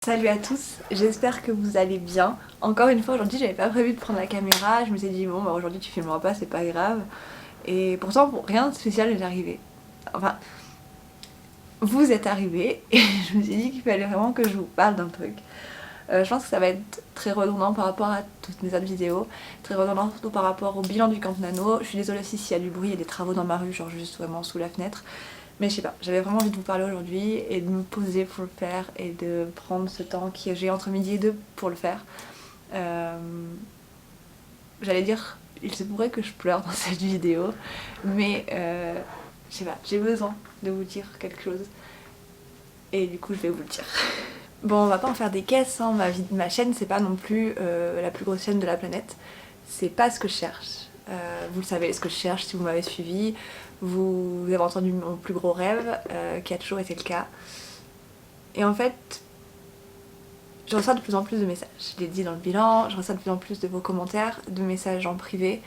Salut à tous, j'espère que vous allez bien. Encore une fois aujourd'hui j'avais pas prévu de prendre la caméra, je me suis dit bon bah aujourd'hui tu filmeras pas, c'est pas grave. Et pourtant bon, rien de spécial n'est arrivé. Enfin, vous êtes arrivés et je me suis dit qu'il fallait vraiment que je vous parle d'un truc. Je pense que ça va être très redondant par rapport à toutes mes autres vidéos, très redondant surtout par rapport au bilan du Camp Nano. Je suis désolée aussi s'il y a du bruit et des travaux dans ma rue, genre juste vraiment sous la fenêtre. Mais je sais pas, j'avais vraiment envie de vous parler aujourd'hui et de me poser pour le faire et de prendre ce temps que j'ai entre midi et deux pour le faire. J'allais dire, il se pourrait que je pleure dans cette vidéo, mais je sais pas, j'ai besoin de vous dire quelque chose et du coup je vais vous le dire. Bon, on va pas en faire des caisses, hein. Ma chaîne c'est pas non plus la plus grosse chaîne de la planète, c'est pas ce que je cherche. Vous le savez ce que je cherche si vous m'avez suivi, vous avez entendu mon plus gros rêve, qui a toujours été le cas. Et en fait, je reçois de plus en plus de messages. Je l'ai dit dans le bilan, je reçois de plus en plus de vos commentaires, de messages en privé.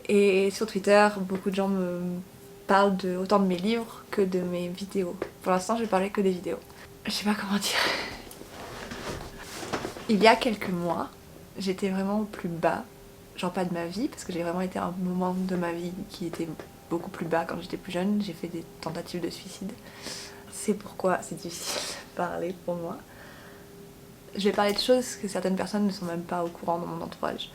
Et sur Twitter, beaucoup de gens me parlent autant de mes livres que de mes vidéos. Pour l'instant, je vais parler que des vidéos. Je sais pas comment dire. Il y a quelques mois, j'étais vraiment au plus bas. Genre pas de ma vie, parce que j'ai vraiment été à un moment de ma vie qui était beaucoup plus bas quand j'étais plus jeune. J'ai fait des tentatives de suicide. C'est pourquoi c'est difficile de parler pour moi. Je vais parler de choses que certaines personnes ne sont même pas au courant dans mon entourage.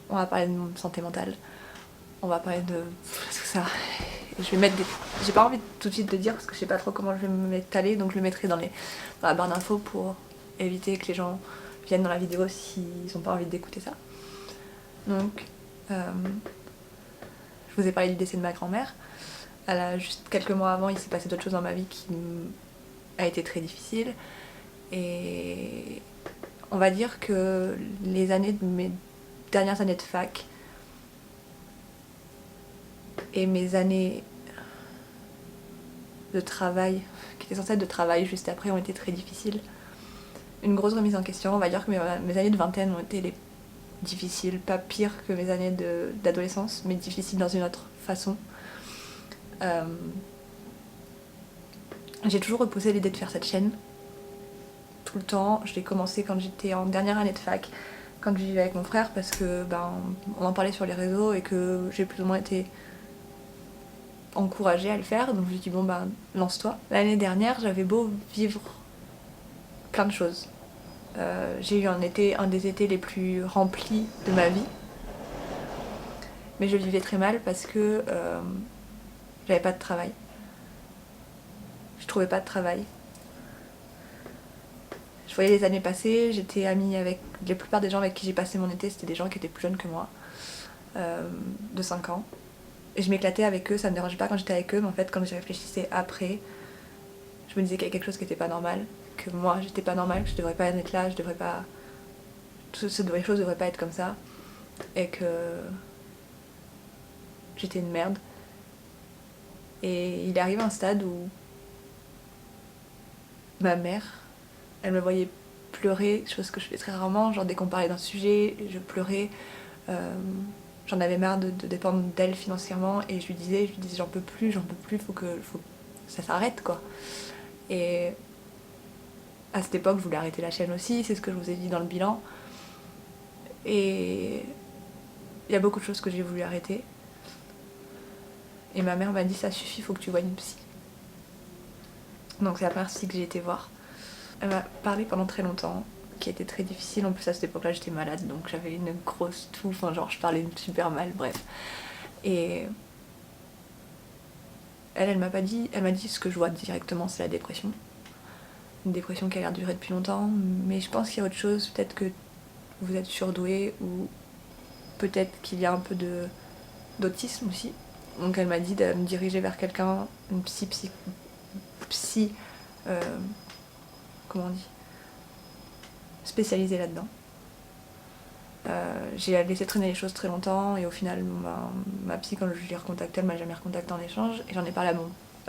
On va parler de mon santé mentale. On va parler de tout ça. Et je vais mettre des... J'ai pas envie tout de suite de dire parce que je sais pas trop comment je vais me m'étaler, donc je le mettrai dans la barre d'infos pour éviter que les gens viennent dans la vidéo s'ils ont pas envie d'écouter ça. Donc, je vous ai parlé du décès de ma grand-mère. Juste quelques mois avant, il s'est passé d'autres choses dans ma vie qui a été très difficile. Et on va dire que mes dernières années de fac et mes années de travail, qui étaient censées être de travail juste après, ont été très difficiles. Une grosse remise en question, on va dire que mes années de vingtaine ont été difficiles, pas pires que mes années d'adolescence, mais difficiles dans une autre façon. J'ai toujours repoussé l'idée de faire cette chaîne, tout le temps. Je l'ai commencé quand j'étais en dernière année de fac, quand je vivais avec mon frère, parce que on en parlait sur les réseaux et que j'ai plus ou moins été encouragée à le faire, donc je me suis dit bon lance-toi. L'année dernière, j'avais beau vivre plein de choses. J'ai eu un des étés les plus remplis de ma vie, mais je le vivais très mal parce que j'avais pas de travail. Je trouvais pas de travail. Je voyais les années passer, j'étais amie avec la plupart des gens avec qui j'ai passé mon été, c'était des gens qui étaient plus jeunes que moi, de 5 ans. Et je m'éclatais avec eux, ça me dérangeait pas quand j'étais avec eux, mais en fait quand j'y réfléchissais après, je me disais qu'il y a quelque chose qui était pas normal, que moi j'étais pas normale, que je devrais pas être là, je devrais pas... les choses devraient pas être comme ça, et que j'étais une merde. Et il est arrivé un stade où ma mère, elle me voyait pleurer, chose que je fais très rarement, genre dès qu'on parlait d'un sujet, je pleurais. J'en avais marre de dépendre d'elle financièrement et je lui disais j'en peux plus, faut que ça s'arrête quoi. Et à cette époque, je voulais arrêter la chaîne aussi, c'est ce que je vous ai dit dans le bilan. Et il y a beaucoup de choses que j'ai voulu arrêter. Et ma mère m'a dit ça suffit, faut que tu vois une psy. Donc c'est la première psy que j'ai été voir. Elle m'a parlé pendant très longtemps, qui était très difficile. En plus à cette époque-là j'étais malade, donc j'avais une grosse toux, enfin genre je parlais super mal, bref. Et elle m'a pas dit, elle m'a dit ce que je vois directement, c'est la dépression. Une dépression qui a l'air de durer depuis longtemps, mais je pense qu'il y a autre chose, peut-être que vous êtes surdoué ou peut-être qu'il y a un peu d'autisme aussi. Donc elle m'a dit de me diriger vers quelqu'un, une psy comment on dit, spécialisée là-dedans. J'ai laissé traîner les choses très longtemps et au final ma psy, quand je l'ai recontactée, elle m'a jamais recontactée en échange et j'en ai parlé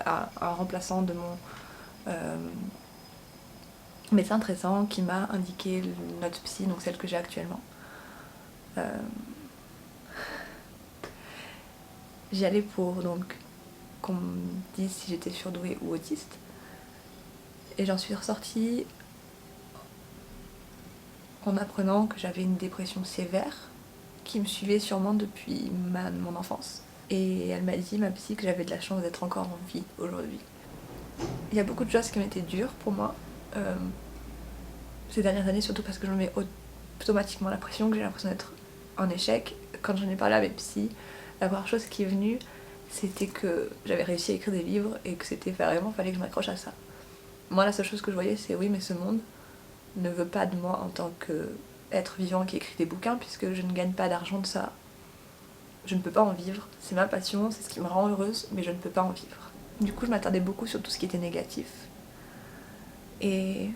à un remplaçant de mon médecin traitant qui m'a indiqué notre psy, donc celle que j'ai actuellement. J'y allais pour donc qu'on me dise si j'étais surdouée ou autiste. Et j'en suis ressortie en apprenant que j'avais une dépression sévère qui me suivait sûrement depuis mon enfance. Et elle m'a dit, ma psy, que j'avais de la chance d'être encore en vie aujourd'hui. Il y a beaucoup de choses qui ont été dures pour moi ces dernières années, surtout parce que je me mets automatiquement la pression, que j'ai l'impression d'être en échec. Quand j'en ai parlé à mes psy, la première chose qui est venue, c'était que j'avais réussi à écrire des livres et que c'était vraiment, fallait que je m'accroche à ça. Moi, la seule chose que je voyais, c'est oui, mais ce monde ne veut pas de moi en tant qu'être vivant qui écrit des bouquins, puisque je ne gagne pas d'argent de ça. Je ne peux pas en vivre, c'est ma passion, c'est ce qui me rend heureuse, mais je ne peux pas en vivre. Du coup, je m'attardais beaucoup sur tout ce qui était négatif. Et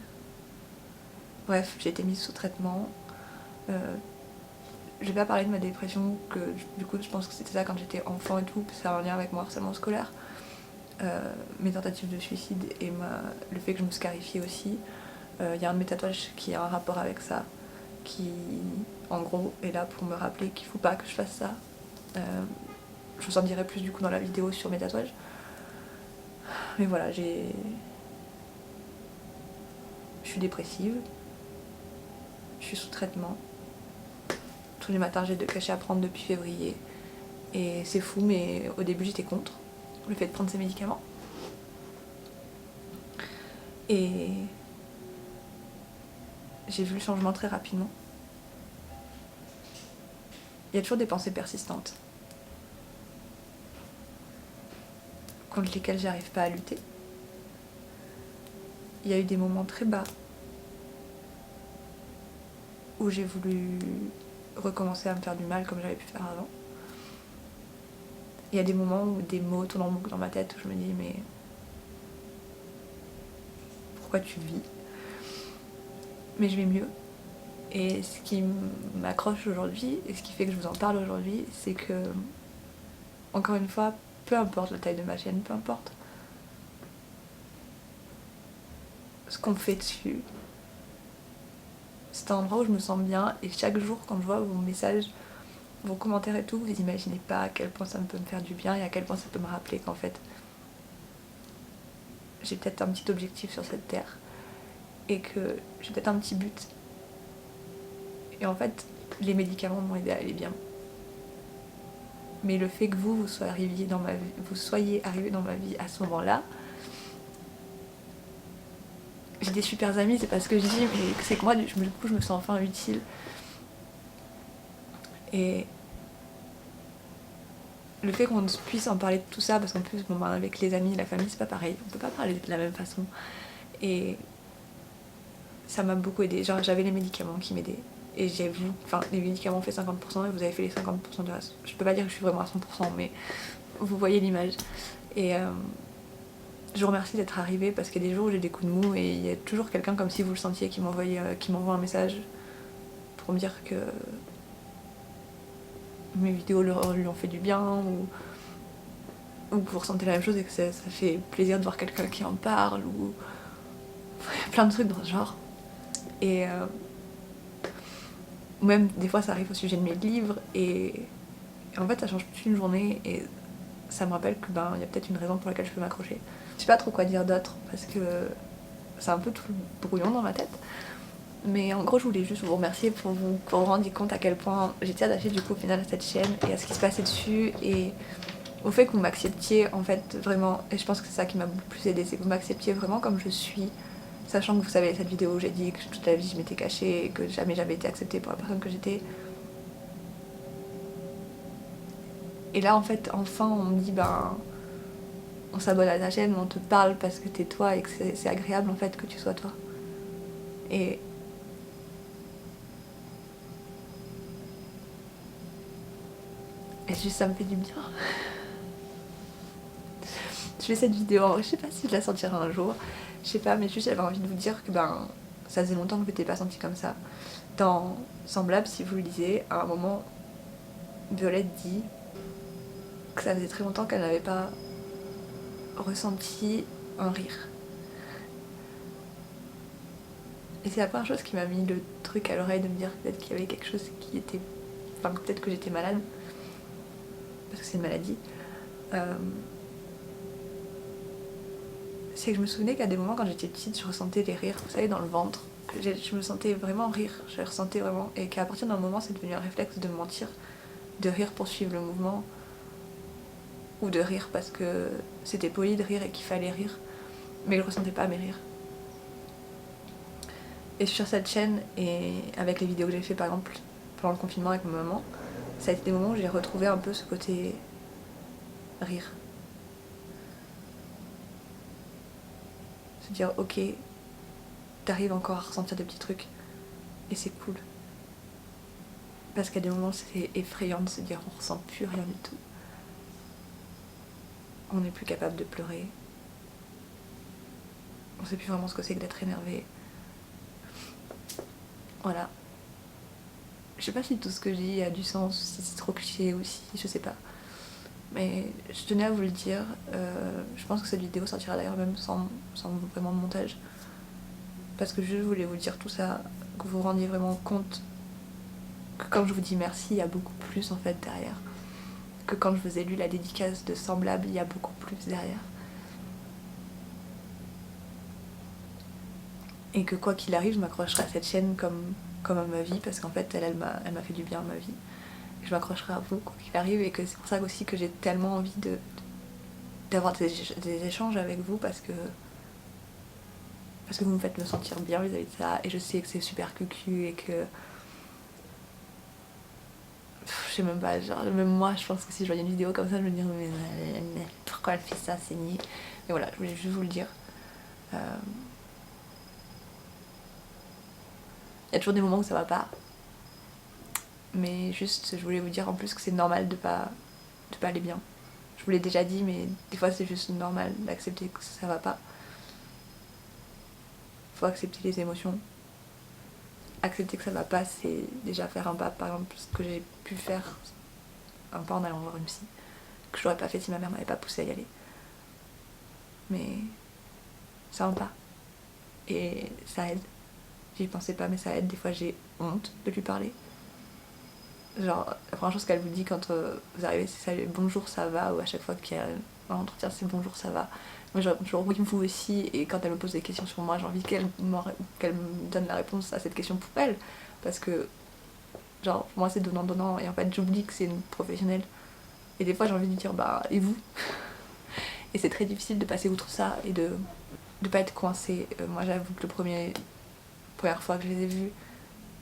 bref, j'ai été mise sous traitement. Je vais pas parler de ma dépression, que du coup, je pense que c'était ça quand j'étais enfant et tout, ça a un lien avec mon harcèlement scolaire. Mes tentatives de suicide et le fait que je me scarifiais aussi. Y a un de mes tatouages qui a un rapport avec ça, qui en gros est là pour me rappeler qu'il faut pas que je fasse ça. Je vous en dirai plus du coup dans la vidéo sur mes tatouages. Mais voilà, je suis dépressive, je suis sous traitement. Tous les matins j'ai 2 cachets à prendre depuis février. Et c'est fou, mais au début j'étais contre le fait de prendre ces médicaments. Et j'ai vu le changement très rapidement. Il y a toujours des pensées persistantes contre lesquelles j'arrive pas à lutter. Il y a eu des moments très bas où j'ai voulu recommencer à me faire du mal comme j'avais pu faire avant. Il y a des moments où des mots tournent en boucle dans ma tête où je me dis mais pourquoi tu vis? Mais je vais mieux. Et ce qui m'accroche aujourd'hui et ce qui fait que je vous en parle aujourd'hui, c'est que, encore une fois, peu importe la taille de ma chaîne, peu importe ce qu'on fait dessus, c'est un endroit où je me sens bien et chaque jour quand je vois vos messages, vos commentaires et tout, vous imaginez pas à quel point ça peut me faire du bien et à quel point ça peut me rappeler qu'en fait j'ai peut-être un petit objectif sur cette terre et que j'ai peut-être un petit but. Et en fait, les médicaments m'ont aidé à aller bien. Mais le fait que vous soyez arrivé dans ma vie à ce moment-là, j'ai des super amis, c'est pas ce que je dis, mais c'est que moi, du coup, je me sens enfin utile. Et le fait qu'on puisse en parler de tout ça, parce qu'en plus, bon, avec les amis, la famille, c'est pas pareil, on peut pas parler de la même façon. Et ça m'a beaucoup aidé. Genre, j'avais les médicaments qui m'aidaient. Et j'ai vu, enfin, les médicaments ont fait 50% et vous avez fait les 50% du reste. Je peux pas dire que je suis vraiment à 100%, mais vous voyez l'image. Et je vous remercie d'être arrivé parce qu'il y a des jours où j'ai des coups de mou et il y a toujours quelqu'un comme si vous le sentiez qui m'envoie un message pour me dire que mes vidéos lui ont fait du bien ou que vous ressentez la même chose et que ça fait plaisir de voir quelqu'un qui en parle ou plein de trucs dans ce genre. Et même des fois ça arrive au sujet de mes livres et en fait ça change toute une journée et ça me rappelle que il y a peut-être une raison pour laquelle je peux m'accrocher. Je sais pas trop quoi dire d'autre parce que c'est un peu tout brouillon dans ma tête. Mais en gros, je voulais juste vous remercier pour vous rendre compte à quel point j'étais attachée du coup au final à cette chaîne et à ce qui se passait dessus et au fait que vous m'acceptiez en fait vraiment. Et je pense que c'est ça qui m'a beaucoup plus aidée, c'est que vous m'acceptiez vraiment comme je suis, sachant que vous savez cette vidéo où j'ai dit que toute la vie je m'étais cachée et que jamais j'avais été acceptée pour la personne que j'étais. Et là en fait, enfin on me dit on s'abonne à ta chaîne, on te parle parce que t'es toi et que c'est agréable en fait que tu sois toi. Et juste ça me fait du bien. Je fais cette vidéo, je sais pas si je la sortirai un jour, je sais pas, mais juste j'avais envie de vous dire que ça faisait longtemps que je m'étais pas sentie comme ça. Dans Semblable, si vous le lisez, à un moment, Violette dit que ça faisait très longtemps qu'elle n'avait pas ressenti un rire. Et c'est la première chose qui m'a mis le truc à l'oreille de me dire peut-être qu'il y avait quelque chose qui était... Enfin, peut-être que j'étais malade, parce que c'est une maladie. c'est que je me souvenais qu'à des moments quand j'étais petite, je ressentais les rires, vous savez, dans le ventre. Je me sentais vraiment rire, je les ressentais vraiment. Et qu'à partir d'un moment, c'est devenu un réflexe de mentir, de rire pour suivre le mouvement, ou de rire parce que c'était poli de rire et qu'il fallait rire, mais je ressentais pas mes rires. Et sur cette chaîne, et avec les vidéos que j'ai fait par exemple pendant le confinement avec ma maman, ça a été des moments où j'ai retrouvé un peu ce côté rire. Se dire ok, t'arrives encore à ressentir des petits trucs, et c'est cool. Parce qu'à des moments c'est effrayant de se dire on ressent plus rien du tout. On n'est plus capable de pleurer. On sait plus vraiment ce que c'est que d'être énervé. Voilà. Je sais pas si tout ce que je dis a du sens, si c'est trop cliché ou si je sais pas. Mais je tenais à vous le dire. Je pense que cette vidéo sortira d'ailleurs même sans vraiment de montage. Parce que je voulais vous dire tout ça, que vous vous rendiez vraiment compte que quand je vous dis merci, il y a beaucoup plus en fait derrière. Que quand je vous ai lu la dédicace de Semblable, il y a beaucoup plus derrière. Et que quoi qu'il arrive, je m'accrocherai à cette chaîne comme à ma vie, parce qu'en fait, elle m'a fait du bien à ma vie. Je m'accrocherai à vous, quoi qu'il arrive, et que c'est pour ça aussi que j'ai tellement envie d'avoir des échanges avec vous, parce que vous me faites me sentir bien vis-à-vis de ça, et je sais que c'est super cucu, et que... je sais même pas, genre, même moi, je pense que si je voyais une vidéo comme ça, je me dirais, mais pourquoi elle fait ça, c'est niais. Mais voilà, je voulais juste vous le dire. Il y a toujours des moments où ça va pas, mais juste, je voulais vous dire en plus que c'est normal de pas aller bien. Je vous l'ai déjà dit, mais des fois c'est juste normal d'accepter que ça va pas. Faut accepter les émotions. Accepter que ça va pas, c'est déjà faire un pas. Par exemple, ce que j'ai pu faire, un pas en allant voir une psy, que j'aurais pas fait si ma mère m'avait pas poussé à y aller. Mais c'est un pas. Et ça aide. J'y pensais pas, mais ça aide. Des fois j'ai honte de lui parler. Genre, la première chose qu'elle vous dit quand vous arrivez, c'est salut, bonjour, ça va, ou à chaque fois qu'il y a un entretien, c'est bonjour, ça va. Moi, je oui, vous aussi, et quand elle me pose des questions sur moi, j'ai envie qu'elle me donne la réponse à cette question pour elle, parce que, genre, pour moi, c'est donnant-donnant, et en fait, j'oublie que c'est une professionnelle. Et des fois, j'ai envie de lui dire, bah, et vous? Et c'est très difficile de passer outre ça, et de pas être coincée. Moi, j'avoue que première fois que je les ai vus,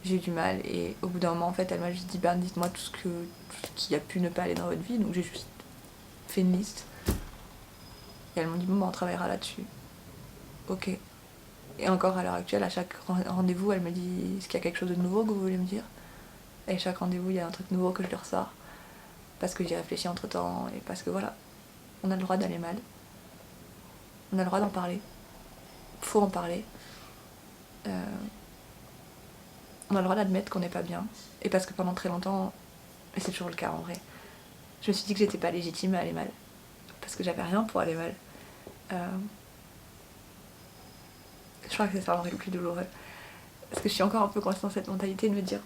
j'ai eu du mal, et au bout d'un moment en fait elle m'a juste dit bah dites-moi tout ce qui a pu ne pas aller dans votre vie, donc j'ai juste fait une liste et elles m'ont dit bon bah on travaillera là-dessus. Ok. Et encore à l'heure actuelle, à chaque rendez-vous elle me dit est-ce qu'il y a quelque chose de nouveau que vous voulez me dire, et à chaque rendez-vous il y a un truc nouveau que je leur sors parce que j'y réfléchis entre temps, et parce que voilà, on a le droit d'aller mal, on a le droit d'en parler, faut en parler. On a le droit d'admettre qu'on n'est pas bien. Et parce que pendant très longtemps, et c'est toujours le cas en vrai, je me suis dit que j'étais pas légitime à aller mal. Parce que j'avais rien pour aller mal. Je crois que c'est ça en vrai le plus douloureux. Parce que je suis encore un peu coincée dans cette mentalité de me dire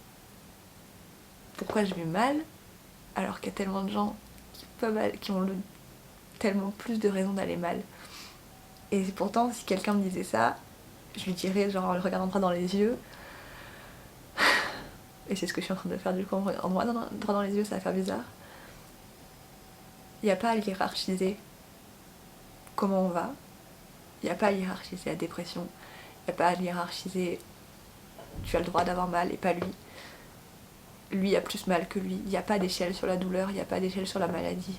pourquoi je vais mal alors qu'il y a tellement de gens qui ont tellement plus de raisons d'aller mal. Et pourtant, si quelqu'un me disait ça, je lui dirais, genre en le regardant droit dans les yeux, et c'est ce que je suis en train de faire du coup, en regardant droit dans les yeux, ça va faire bizarre. Il n'y a pas à hiérarchiser comment on va, il n'y a pas à hiérarchiser la dépression, il n'y a pas à hiérarchiser tu as le droit d'avoir mal et pas lui. Lui a plus mal que lui. Il n'y a pas d'échelle sur la douleur, il n'y a pas d'échelle sur la maladie.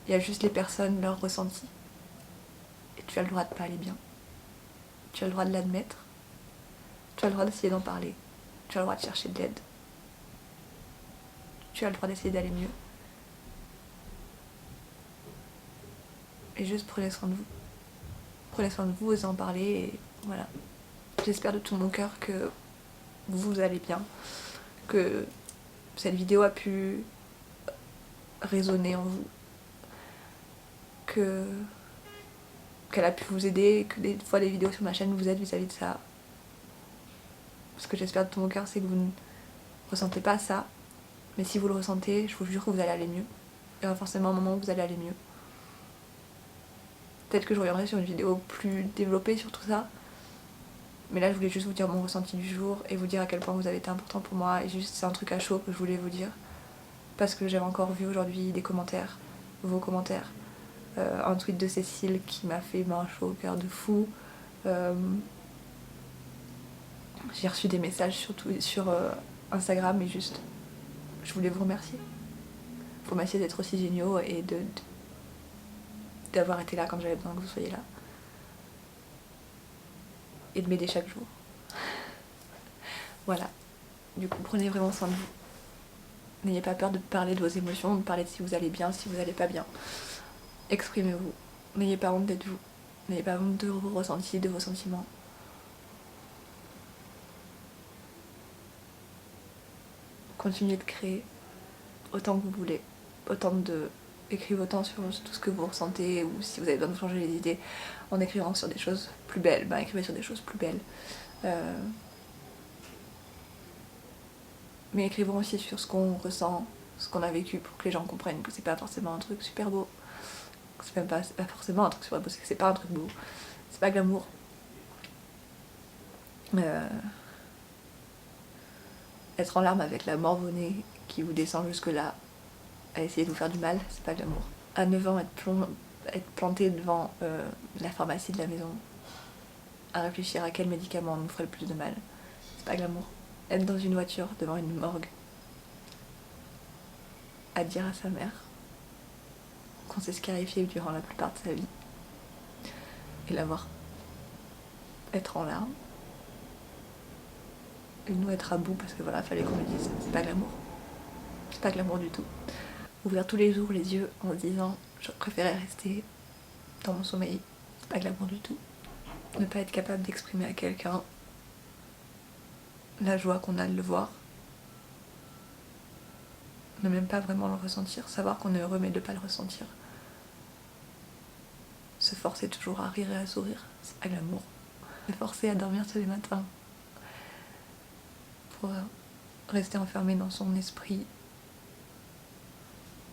Il y a juste les personnes, leurs ressentis. Et tu as le droit de pas aller bien. Tu as le droit de l'admettre. Tu as le droit d'essayer d'en parler. Tu as le droit de chercher de l'aide. Tu as le droit d'essayer d'aller mieux. Et juste prenez soin de vous. Prenez soin de vous, osez en parler, et voilà. J'espère de tout mon cœur que vous allez bien, que cette vidéo a pu résonner en vous, qu'elle a pu vous aider, que des fois les vidéos sur ma chaîne vous aident vis-à-vis de ça. Ce que j'espère de tout mon cœur, c'est que vous ne ressentez pas ça, mais si vous le ressentez, je vous jure que vous allez aller mieux. Il y aura forcément un moment où vous allez aller mieux. Peut-être que je reviendrai sur une vidéo plus développée sur tout ça. Mais là je voulais juste vous dire mon ressenti du jour et vous dire à quel point vous avez été important pour moi. Et juste c'est un truc à chaud que je voulais vous dire. Parce que j'avais encore vu aujourd'hui des commentaires, vos commentaires. Un tweet de Cécile qui m'a fait un chaud au cœur de fou. J'ai reçu des messages sur Instagram et juste je voulais vous remercier. Vous remercier d'être aussi géniaux et d'avoir été là quand j'avais besoin que vous soyez là. Et de m'aider chaque jour. Voilà. Du coup, prenez vraiment soin de vous. N'ayez pas peur de parler de vos émotions, de parler de si vous allez bien, si vous allez pas bien. Exprimez-vous. N'ayez pas honte d'être vous. N'ayez pas honte de vos ressentis, de vos sentiments. Continuez de créer autant que vous voulez. Écrivez autant sur tout ce que vous ressentez, ou si vous avez besoin de changer les idées en écrivant sur des choses plus belles, écrivez sur des choses plus belles. Mais écrivons aussi sur ce qu'on ressent, ce qu'on a vécu, pour que les gens comprennent que c'est pas forcément un truc super beau. C'est pas forcément un truc super beau, c'est que c'est pas un truc beau. C'est pas glamour. Être en larmes avec la morve-au-nez qui vous descend jusque là, à essayer de vous faire du mal, c'est pas glamour. À 9 ans, être planté devant la pharmacie de la maison, à réfléchir à quel médicament nous ferait le plus de mal, c'est pas glamour. Être dans une voiture devant une morgue, à dire à sa mère qu'on s'est scarifié durant la plupart de sa vie, et la voir être en larmes, et nous être à bout parce que voilà, fallait qu'on le dise, c'est pas glamour. C'est pas glamour du tout. Ouvrir tous les jours les yeux en se disant je préférais rester dans mon sommeil, c'est pas glamour du tout. Ne pas être capable d'exprimer à quelqu'un la joie qu'on a de le voir. Ne même pas vraiment le ressentir, savoir qu'on est heureux mais de pas le ressentir. Se forcer toujours à rire et à sourire, c'est pas glamour. Se forcer à dormir tous les matins pour rester enfermé dans son esprit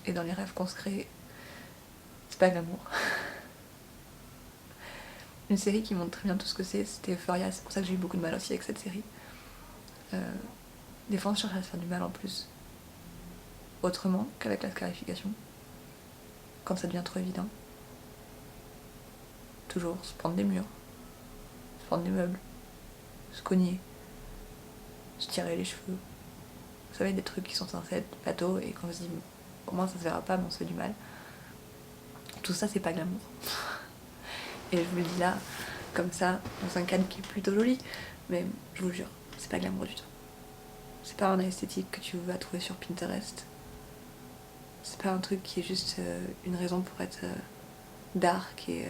et dans les rêves qu'on se crée, c'est pas glamour. Une série qui montre très bien tout ce que c'était Euphoria, c'est pour ça que j'ai eu beaucoup de mal aussi avec cette série. Des fois on cherche à se faire du mal en plus, autrement qu'avec la scarification, quand ça devient trop évident. Toujours se prendre des murs, se prendre des meubles, se cogner, se tirer les cheveux. Vous savez, des trucs qui sont censés être bateaux et qu'on se dit au moins ça se verra pas mais on se fait du mal. Tout ça c'est pas glamour. Et je vous le dis là, comme ça, dans un cadre qui est plutôt joli, mais je vous le jure, c'est pas glamour du tout. C'est pas un esthétique que tu vas trouver sur Pinterest. C'est pas un truc qui est juste une raison pour être dark et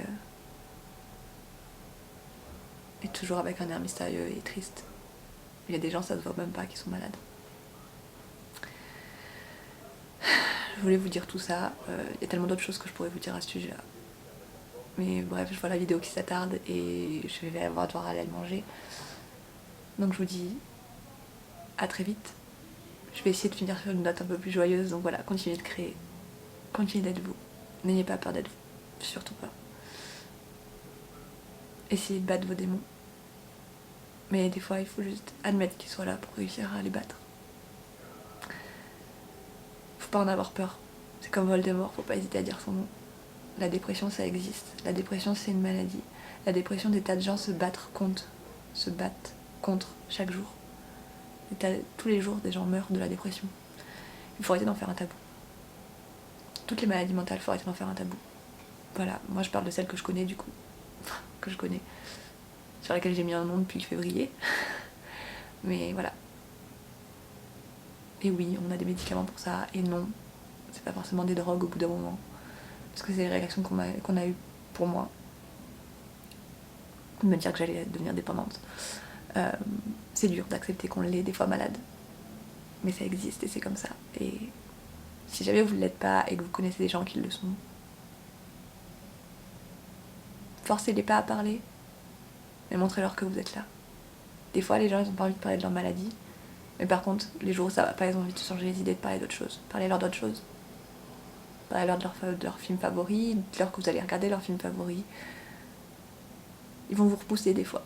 toujours avec un air mystérieux et triste. Il y a des gens, ça se voit même pas, qui sont malades. Je voulais vous dire tout ça. Il y a tellement d'autres choses que je pourrais vous dire à ce sujet-là. Mais bref, je vois la vidéo qui s'attarde et je vais devoir aller manger. Donc je vous dis à très vite. Je vais essayer de finir sur une note un peu plus joyeuse. Donc voilà, continuez de créer. Continuez d'être vous. N'ayez pas peur d'être vous. Surtout pas. Essayez de battre vos démons. Mais des fois, il faut juste admettre qu'ils soient là pour réussir à les battre. Faut pas en avoir peur. C'est comme Voldemort, faut pas hésiter à dire son nom. La dépression, ça existe. La dépression, c'est une maladie. La dépression, des tas de gens se battent contre chaque jour. Tous les jours, des gens meurent de la dépression. Il faut arrêter d'en faire un tabou. Toutes les maladies mentales, il faut arrêter d'en faire un tabou. Voilà, moi je parle de celles que je connais du coup. Que je connais. Sur laquelle j'ai mis un nom depuis février. Mais voilà. Et oui, on a des médicaments pour ça. Et non, c'est pas forcément des drogues au bout d'un moment. Parce que c'est les réactions qu'on a eues pour moi. De me dire que j'allais devenir dépendante. C'est dur d'accepter qu'on l'est des fois malade. Mais ça existe et c'est comme ça. Et si jamais vous ne l'êtes pas et que vous connaissez des gens qui le sont, forcez-les pas à parler, mais montrez-leur que vous êtes là. Des fois, les gens, ils ont pas envie de parler de leur maladie, mais par contre, les jours où ça va pas, ils ont envie de changer les idées, de parler d'autre chose. Parlez-leur d'autre chose. parlez-leur de leur film favori, dites-leur que vous allez regarder leur film favori. Ils vont vous repousser des fois.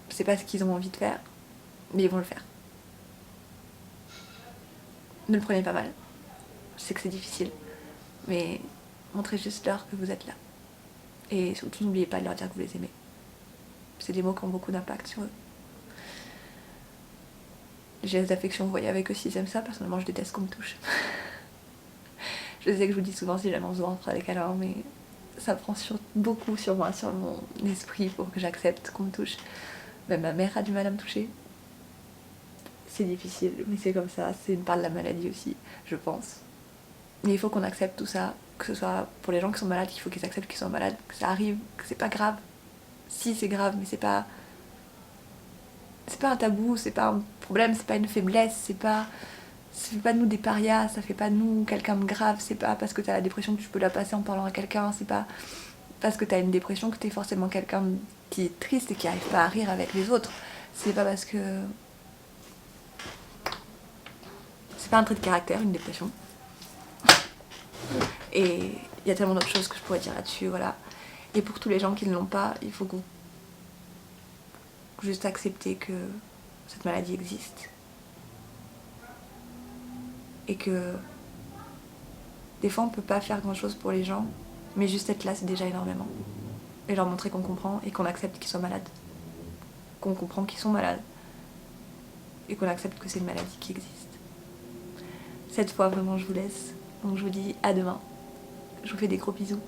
C'est pas ce qu'ils ont envie de faire, mais ils vont le faire. Ne le prenez pas mal. Je sais que c'est difficile, mais montrez juste leur que vous êtes là. Et surtout, n'oubliez pas de leur dire que vous les aimez. C'est des mots qui ont beaucoup d'impact sur eux. Les gestes d'affection, vous voyez avec eux s'ils aiment ça. Personnellement, je déteste qu'on me touche. Je sais que je vous dis souvent si jamais on se voit, on fera des câlins, mais ça prend beaucoup sur moi, sur mon esprit pour que j'accepte qu'on me touche. Même ma mère a du mal à me toucher. C'est difficile, mais c'est comme ça. C'est une part de la maladie aussi, je pense. Mais il faut qu'on accepte tout ça, que ce soit pour les gens qui sont malades, il faut qu'ils acceptent qu'ils sont malades, que ça arrive, que c'est pas grave. Si, c'est grave, mais c'est pas un tabou, c'est pas un problème, c'est pas une faiblesse, ça fait pas de nous des parias, ça fait pas de nous quelqu'un de grave, c'est pas parce que t'as la dépression que tu peux la passer en parlant à quelqu'un, c'est pas parce que t'as une dépression que t'es forcément quelqu'un qui est triste et qui arrive pas à rire avec les autres. C'est pas parce que... C'est pas un trait de caractère, une dépression. Et il y a tellement d'autres choses que je pourrais dire là-dessus, voilà. Et pour tous les gens qui ne l'ont pas, il faut que vous juste accepter que cette maladie existe. Et que des fois on peut pas faire grand chose pour les gens, mais juste être là c'est déjà énormément. Et leur montrer qu'on comprend et qu'on accepte qu'ils soient malades. Qu'on comprend qu'ils sont malades. Et qu'on accepte que c'est une maladie qui existe. Cette fois vraiment je vous laisse. Donc je vous dis à demain. Je vous fais des gros bisous.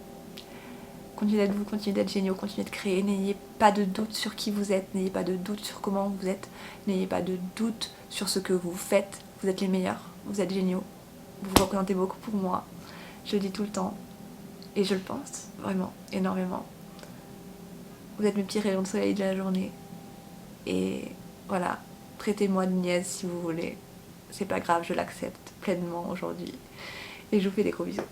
Continuez d'être vous, continuez d'être géniaux, continuez de créer. N'ayez pas de doute sur qui vous êtes, n'ayez pas de doute sur comment vous êtes, n'ayez pas de doute sur ce que vous faites. Vous êtes les meilleurs, vous êtes géniaux. Vous vous représentez beaucoup pour moi. Je le dis tout le temps. Et je le pense, vraiment, énormément. Vous êtes mes petits rayons de soleil de la journée. Et voilà, traitez-moi de niaise si vous voulez. C'est pas grave, je l'accepte pleinement aujourd'hui. Et je vous fais des gros bisous.